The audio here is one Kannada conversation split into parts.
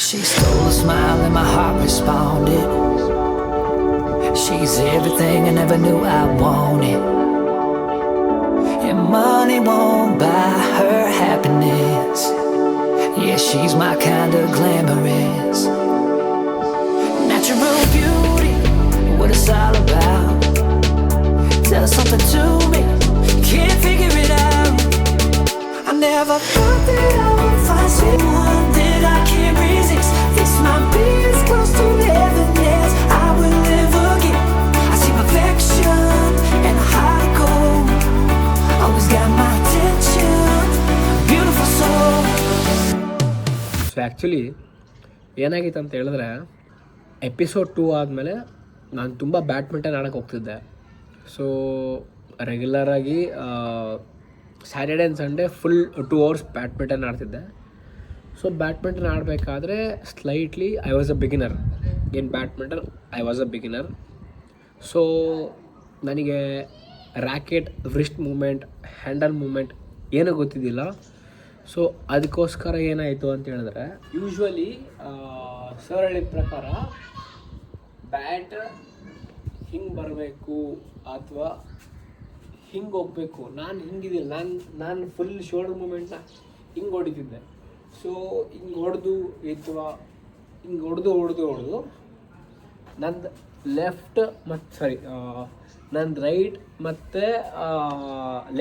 She stole a smile and my heart responded. She's everything I never knew I wanted. And money won't buy her happiness. Yeah, she's my kind of glamorous. Natural beauty, what it's all about. Tell her something to me, can't figure it out. I never thought that I would find someone that I can't resist. This might be as close to heaven as I will ever get. I see perfection and a heart of gold. Always got my attention, beautiful soul. So actually ಏನಾಗಿತ್ತು ಅಂತ ಹೇಳಿದ್ರೆ ಎಪಿಸೋಡ್ 2 ಆದಮೇಲೆ ನಾನು ತುಂಬ ಬ್ಯಾಡ್ಮಿಂಟನ್ ಆಡೋಕ್ಕೆ ಹೋಗ್ತಿದ್ದೆ. ಸೊ ರೆಗ್ಯುಲರಾಗಿ Saturday and Sunday full 2 hours badminton ಆಡ್ತಿದ್ದೆ. ಸೊ ಬ್ಯಾಡ್ಮಿಂಟನ್ ಆಡಬೇಕಾದ್ರೆ slightly I was a beginner in badminton. So ನನಗೆ racket, wrist movement, handle movement ಏನೂ ಗೊತ್ತಿದ್ದಿಲ್ಲ. ಸೊ ಅದಕ್ಕೋಸ್ಕರ ಏನಾಯಿತು ಅಂತ ಹೇಳಿದ್ರೆ, ಯೂಶ್ವಲಿ ಸರ್ ಹೇಳಿದ ಪ್ರಕಾರ ಬ್ಯಾಟ್ ಹಿಂಗೆ ಬರಬೇಕು ಅಥವಾ ಹಿಂಗೆ ಹೋಗಬೇಕು. ನಾನು ಹಿಂಗಿದ್ದಿಲ್ಲ, ನಾನು ಫುಲ್ ಶೋಲ್ಡರ್ ಮೂಮೆಂಟ್ನ ಹಿಂಗೆ ಹೊಡಿತಿದ್ದೆ. ಸೊ ಹಿಂಗೆ ಹೊಡೆದು ಅಥವಾ ಹಿಂಗೆ ಹೊಡೆದು ನಂದು ಲೆಫ್ಟ್ ಮತ್ತು ನಂದು ರೈಟ್ ಮತ್ತು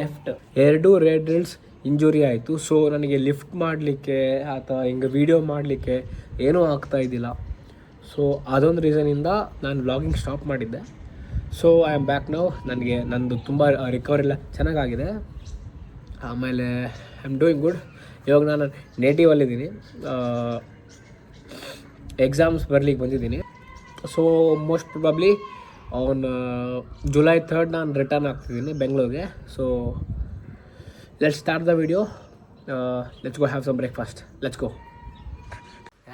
ಲೆಫ್ಟ್ ಎರಡೂ ರೆಡ್ ರಿಲ್ಸ್ ಇಂಜುರಿ ಆಯಿತು. ಸೊ ನನಗೆ ಲಿಫ್ಟ್ ಮಾಡಲಿಕ್ಕೆ ಅಥವಾ ಹಿಂಗೆ ವೀಡಿಯೋ ಮಾಡಲಿಕ್ಕೆ ಏನೂ ಆಗ್ತಾಯಿದ್ದಿಲ್ಲ. ಸೊ ಅದೊಂದು ರೀಸನಿಂದ ನಾನು ವ್ಲಾಗಿಂಗ್ ಸ್ಟಾಪ್ ಮಾಡಿದ್ದೆ. So I am back now. ನನಗೆ ನಂದು ತುಂಬ ರಿಕವರಿ ಎಲ್ಲ ಚೆನ್ನಾಗಾಗಿದೆ. ಆಮೇಲೆ ಐ ಆಮ್ ಡೂಯಿಂಗ್ ಗುಡ್. ಇವಾಗ ನಾನು ನೇಟಿವಲ್ಲಿದ್ದೀನಿ, ಎಕ್ಸಾಮ್ಸ್ ಬರಲಿಕ್ಕೆ ಬಂದಿದ್ದೀನಿ. So most probably on July 3rd ನಾನು ರಿಟರ್ನ್ ಆಗ್ತಿದ್ದೀನಿ ಬೆಂಗಳೂರಿಗೆ. So let's start the video. Let's go have some breakfast. Let's go.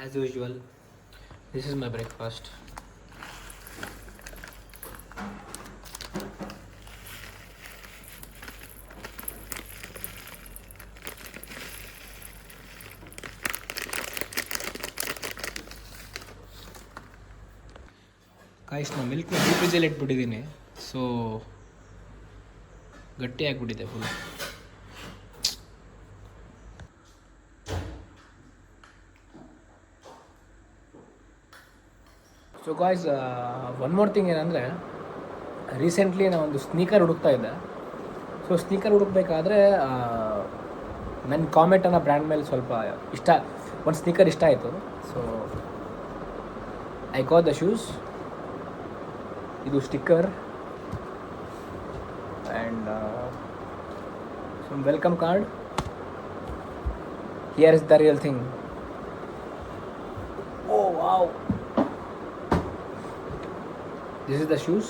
As usual, this is my breakfast. ಕಾಯಿಸ್ನ ಮಿಲ್ಕ್ನ ಫ್ರಿಜ್ಜಲ್ಲಿ ಇಟ್ಬಿಟ್ಟಿದ್ದೀನಿ. ಸೊ ಗಟ್ಟಿ ಆಗಿಬಿಟ್ಟಿದೆ full. So guys, one more thing ಏನಂದರೆ, ರೀಸೆಂಟ್ಲಿ ನಾನು ಒಂದು ಸ್ನೀಕರ್ ಹುಡುಕ್ತಾ ಇದ್ದೆ. ಸೊ ಸ್ನೀಕರ್ ಹುಡುಕ್ಬೇಕಾದ್ರೆ ನನ್ನ ಕಾಮೆಟ್ ಅನ್ನೋ ಬ್ರ್ಯಾಂಡ್ ಮೇಲೆ ಸ್ವಲ್ಪ ಒಂದು ಸ್ನೀಕರ್ ಇಷ್ಟ ಆಯಿತು. So I got the shoes. ಇದು sticker and some welcome card. Here is the real thing. Oh wow, this is the shoes.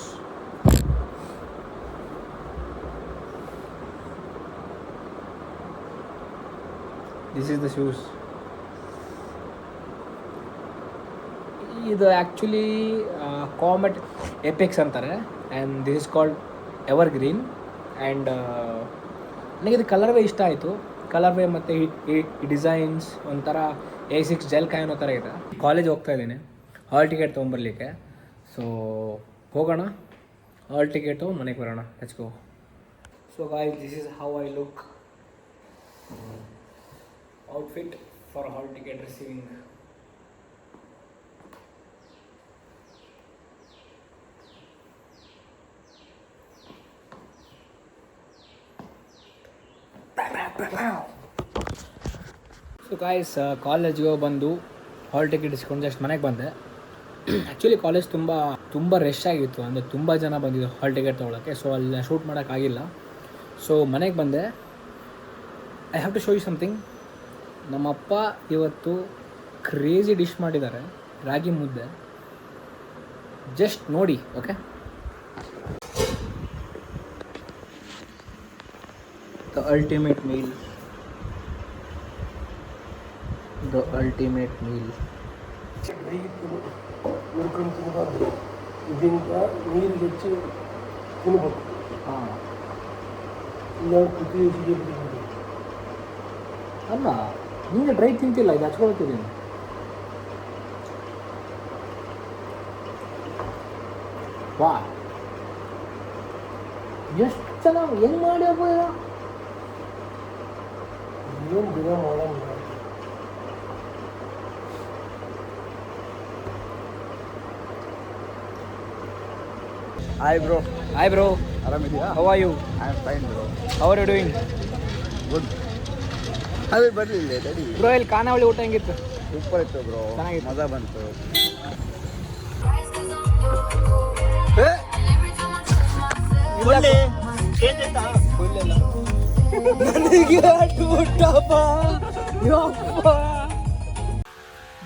ಇದು ಆ್ಯಕ್ಚುಲಿ ಕಾಮೆಟ್ ಎಪೆಕ್ಸ್ ಅಂತಾರೆ and this is called evergreen. And ನನಗೆ ಕಲರ್ವೇ ಇಷ್ಟ ಆಯಿತು. ಕಲರ್ವೇ ಮತ್ತು ಈ ಡಿಸೈನ್ಸ್ ಒಂಥರ A6 ಜೆಲ್ ಕಾಯಿನೋ ಥರ ಇದೆ. ಕಾಲೇಜ್ ಹೋಗ್ತಾ ಇದ್ದೀನಿ ಹಾಲ್ ಟಿಕೆಟ್ ತೊಗೊಂಬರ್ಲಿಕ್ಕೆ. ಸೊ ಹೋಗೋಣ, ಹಾಲ್ ಟಿಕೆಟು, ಮನೆಗೆ ಬರೋಣ. Let's go. So guys, this is how I look. Outfit for hall ticket receiving. So guys, ಕಾಲೇಜ್ಗೆ ಬಂದು ಹಾಲ್ ಟಿಕೆಟ್ ಇಸ್ಕೊಂಡು ಜಸ್ಟ್ ಮನೆಗೆ ಬಂದೆ. ಆ್ಯಕ್ಚುಲಿ ಕಾಲೇಜ್ ತುಂಬ ರಶ್ ಆಗಿತ್ತು, ಅಂದರೆ ತುಂಬ ಜನ ಬಂದಿದ್ದು ಹಾಲ್ ಟಿಕೆಟ್ ತೊಗೊಳಕ್ಕೆ. ಸೊ ಅಲ್ಲಿ ಶೂಟ್ ಮಾಡೋಕ್ಕಾಗಿಲ್ಲ. ಸೊ ಮನೆಗೆ ಬಂದೆ. I have to show you something. ನಮ್ಮಪ್ಪ ಇವತ್ತು ಕ್ರೇಜಿ ಡಿಶ್ ಮಾಡಿದ್ದಾರೆ, ರಾಗಿ ಮುದ್ದೆ. ಜಸ್ಟ್ ನೋಡಿ. Okay, the ultimate meal. ಹುರ್ಕೊಂಡು ತಿನ್ನಬಾರ್ದು. ಇದರಿಂದ ನೀರು ಹೆಚ್ಚು ತಿನ್ಬೇಕು. ಹಾಂ, ಇಲ್ಲ ಕುದಿ ಸಿಗಿ ಬಿಟ್ಟಿದ್ದೀವಿ. ಅಲ್ಲ, ನಿಮಗೆ ಡ್ರೈ ತಿಂತಿಲ್ಲ, ಇದು ಹಚ್ಕೊಳ್ತಿದ್ದೀನಿ. ವಾ, ಎಷ್ಟು ಚೆನ್ನಾಗಿ ಹೆಂಗೆ ಮಾಡ್ಯಪ್ಪ ಇದು. ಏನು ದಿನ ಮಾಡೋಣ. Hi bro, ಹಾಯ್ ಬ್ರೋ, ಆರಾಮಿದ್ಯಾ? How are you? I am fine bro. How are you doing? Good. ಅದೇ ಬರಲಿಲ್ಲ ರೆಡಿ. ಬ್ರೋ, ಇಲ್ಲಿ ಖಾನಾವಳಿ ಊಟ ಹೆಂಗಿತ್ತು? ಸೂಪರ್ ಇತ್ತು ಬ್ರೋ. ಚೆನ್ನಾಗಿತ್ತು. ಮಜಾ ಬಂತು.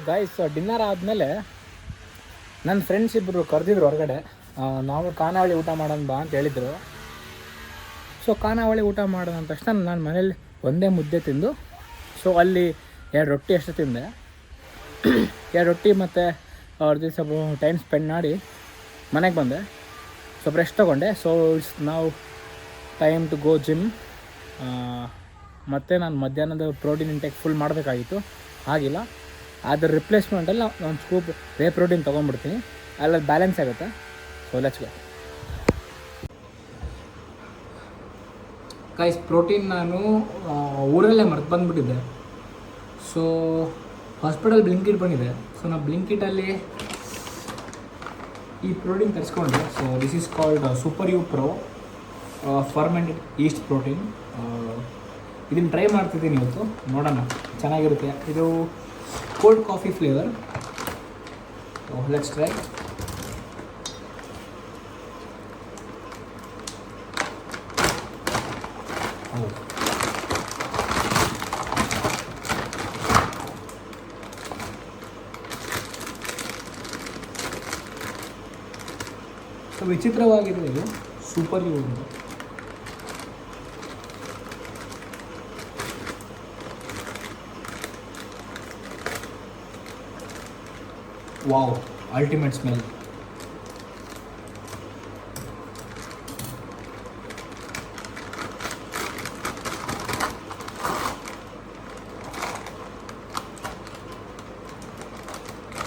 ಗೈಸ್, ಡಿನ್ನರ್ ಆದಮೇಲೆ ನನ್ನ ಫ್ರೆಂಡ್ಸ್ ಇಬ್ಬರು ಕರೆದಿದ್ರು ಹೊರಗಡೆ. ನಾವು ಖಾನಾವಳಿ ಊಟ ಮಾಡೋಣ ಬಾ ಅಂತ ಹೇಳಿದರು. ಸೊ ಖಾನಾವಳಿ ಊಟ ಮಾಡೋಣ ಅಂದ ತಕ್ಷಣ ನಾನು ಮನೇಲಿ ಒಂದೇ ಮುದ್ದೆ ತಿಂದು, ಸೊ ಅಲ್ಲಿ 2 ರೊಟ್ಟಿ ಅಷ್ಟು ತಿಂದೆ. 2 ರೊಟ್ಟಿ ಮತ್ತು ಅವ್ರ ಜೊತೆ ಸ್ವಲ್ಪ ಟೈಮ್ ಸ್ಪೆಂಡ್ ಮಾಡಿ ಮನೆಗೆ ಬಂದೆ. ಸ್ವಲ್ಪ ರೆಸ್ಟ್ ತೊಗೊಂಡೆ. ಸೊ ಇಟ್ಸ್ ನಾವು ಟೈಮ್ ಟು ಗೋ ಜಿಮ್. ಮತ್ತು ನಾನು ಮಧ್ಯಾಹ್ನದ ಪ್ರೋಟೀನ್ ಇಂಟೇಕ್ ಫುಲ್ ಮಾಡಬೇಕಾಗಿತ್ತು, ಆಗಿಲ್ಲ. ಅದರ ರಿಪ್ಲೇಸ್ಮೆಂಟಲ್ಲಿ ನಾನು ಸ್ಕೂಪ್ ವೇ ಪ್ರೋಟೀನ್ ತೊಗೊಂಡ್ಬಿಡ್ತೀನಿ, ಅಲ್ಲ ಬ್ಯಾಲೆನ್ಸ್ ಆಗುತ್ತೆ. So let's go. Guys, protein ನಾನು ಊರಲ್ಲೇ ಮರೆತು ಬಂದುಬಿಟ್ಟಿದ್ದೆ. ಸೊ ಹಾಸ್ಪಿಟಲ್ ಬ್ಲಿಂಕಿಟ್ ಬಂದಿದೆ. ಸೊ ನಾನು ಬ್ಲಿಂಕಿಟಲ್ಲಿ ಈ ಪ್ರೋಟೀನ್ ತರಿಸ್ಕೊಂಡೆ. So this is called super you pro fermented yeast protein. ಇದನ್ನು ಟ್ರೈ ಮಾಡ್ತಿದ್ದೀನಿ ಇವತ್ತು, ನೋಡೋಣ, ಚೆನ್ನಾಗಿರುತ್ತೆ. ಇದು cold coffee flavour. Let's try. So ವಿಚಿತ್ರವಾಗಿದೆ ಇದು, ಸೂಪರ್ ಯು ಅಂತ. Wow, ultimate smell.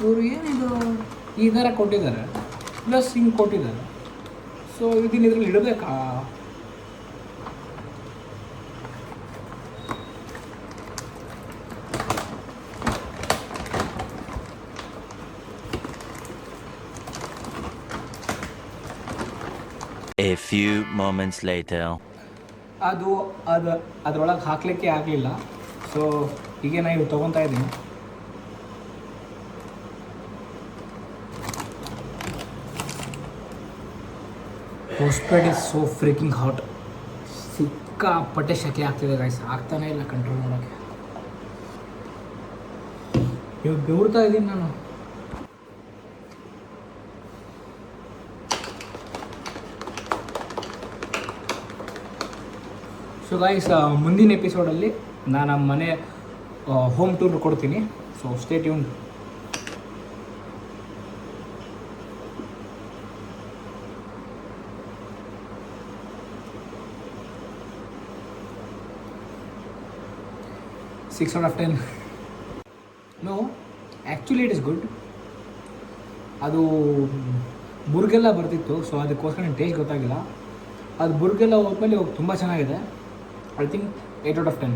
ಇವರು ಏನಿದು ಈ ಥರ ಕೊಟ್ಟಿದ್ದಾರೆ, ಪ್ಲಸ್ ಹಿಂಗೆ ಕೊಟ್ಟಿದ್ದಾರೆ. ಸೊ ಇದನ್ನ ಇದರಲ್ಲಿ ಇಡಬೇಕಾ? A few moments later. ಅದರೊಳಗೆ ಹಾಕಲಿಕ್ಕೆ ಆಗಲಿಲ್ಲ. ಸೊ ಹೀಗೆ ನಾನು ತೊಗೊತಾ ಇದ್ದೀನಿ. ಹೋಸ್ಪೇಟ್ ಇಸ್ ಸೋ ಫ್ರೀಕಿಂಗ್ ಹಾಟ್. ಸಿಕ್ಕಾಪಟ್ಟೆ ಶೆಕೆ ಆಗ್ತಿದೆ ಗೈಸ್, ಆಗ್ತಾನೇ ಇಲ್ಲ ಕಂಟ್ರೋಲ್ ಮಾಡೋಕ್ಕೆ. ಇವಾಗ ಬೆವರ್ತಾ ಇದ್ದೀನಿ ನಾನು. ಸೊ ಗೈಸ್, ಮುಂದಿನ ಎಪಿಸೋಡಲ್ಲಿ ನಾನು ನಮ್ಮ ಮನೆ ಹೋಮ್ ಟೂರ್ ಕೊಡ್ತೀನಿ. So stay tuned. Six out of 10. No, actually it is good. ಅದು ಬುರ್ಗೆಲ್ಲ ಬರ್ತಿತ್ತು, ಸೊ ಅದಕ್ಕೋಸ್ಕರ ನನ್ನ ಟೇಸ್ಟ್ ಗೊತ್ತಾಗಿಲ್ಲ. ಅದು ಬುರ್ಗೆಲ್ಲ ಹೋದ್ಮೇಲೆ ತುಂಬ ಚೆನ್ನಾಗಿದೆ. I think 8 out of 10.